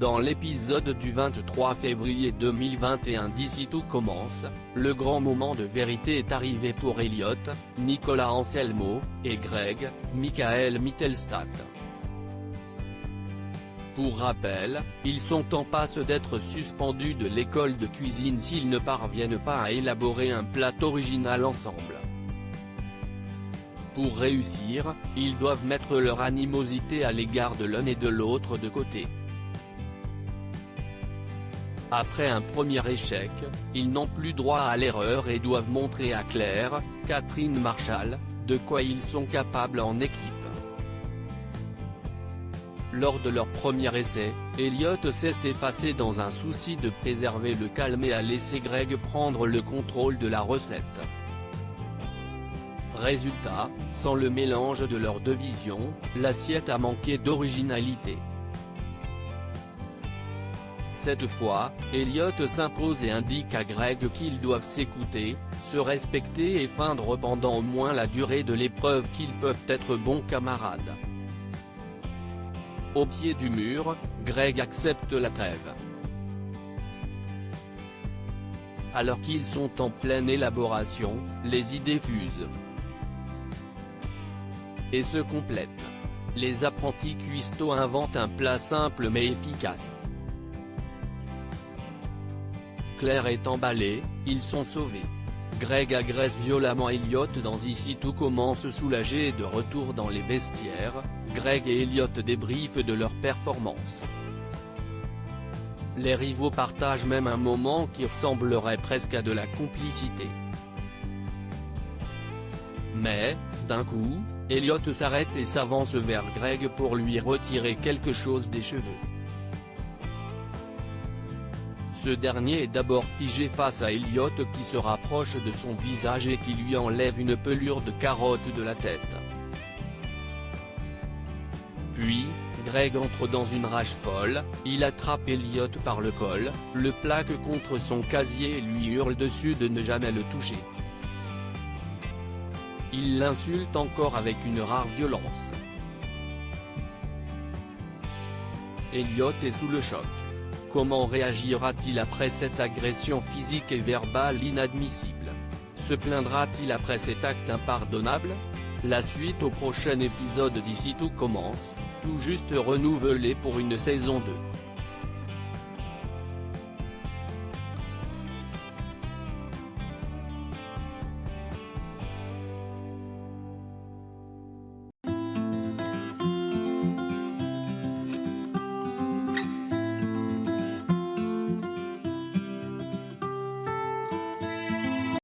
Dans l'épisode du 23 février 2021 d'Ici tout commence, le grand moment de vérité est arrivé pour Elliot, Nicolas Anselmo, et Greg, Michael Mittelstadt. Pour rappel, ils sont en passe d'être suspendus de l'école de cuisine s'ils ne parviennent pas à élaborer un plat original ensemble. Pour réussir, ils doivent mettre leur animosité à l'égard de l'un et de l'autre de côté. Après un premier échec, ils n'ont plus droit à l'erreur et doivent montrer à Claire, Catherine Marshall, de quoi ils sont capables en équipe. Lors de leur premier essai, Elliot s'est effacé dans un souci de préserver le calme et a laissé Greg prendre le contrôle de la recette. Résultat, sans le mélange de leurs deux visions, l'assiette a manqué d'originalité. Cette fois, Elliot s'impose et indique à Greg qu'ils doivent s'écouter, se respecter et feindre pendant au moins la durée de l'épreuve qu'ils peuvent être bons camarades. Au pied du mur, Greg accepte la trêve. Alors qu'ils sont en pleine élaboration, les idées fusent et se complètent. Les apprentis cuistots inventent un plat simple mais efficace. Claire est emballée, ils sont sauvés. Greg agresse violemment Elliot dans Ici tout commence soulagé et de retour dans les vestiaires, Greg et Elliot débriefent de leur performance. Les rivaux partagent même un moment qui ressemblerait presque à de la complicité. Mais, d'un coup, Elliot s'arrête et s'avance vers Greg pour lui retirer quelque chose des cheveux. Ce dernier est d'abord figé face à Elliot qui se rapproche de son visage et qui lui enlève une pelure de carotte de la tête. Puis, Greg entre dans une rage folle, il attrape Elliot par le col, le plaque contre son casier et lui hurle dessus de ne jamais le toucher. Il l'insulte encore avec une rare violence. Elliot est sous le choc. Comment réagira-t-il après cette agression physique et verbale inadmissible? Se plaindra-t-il après cet acte impardonnable? La suite au prochain épisode d'Ici tout commence, tout juste renouvelé pour une saison 2.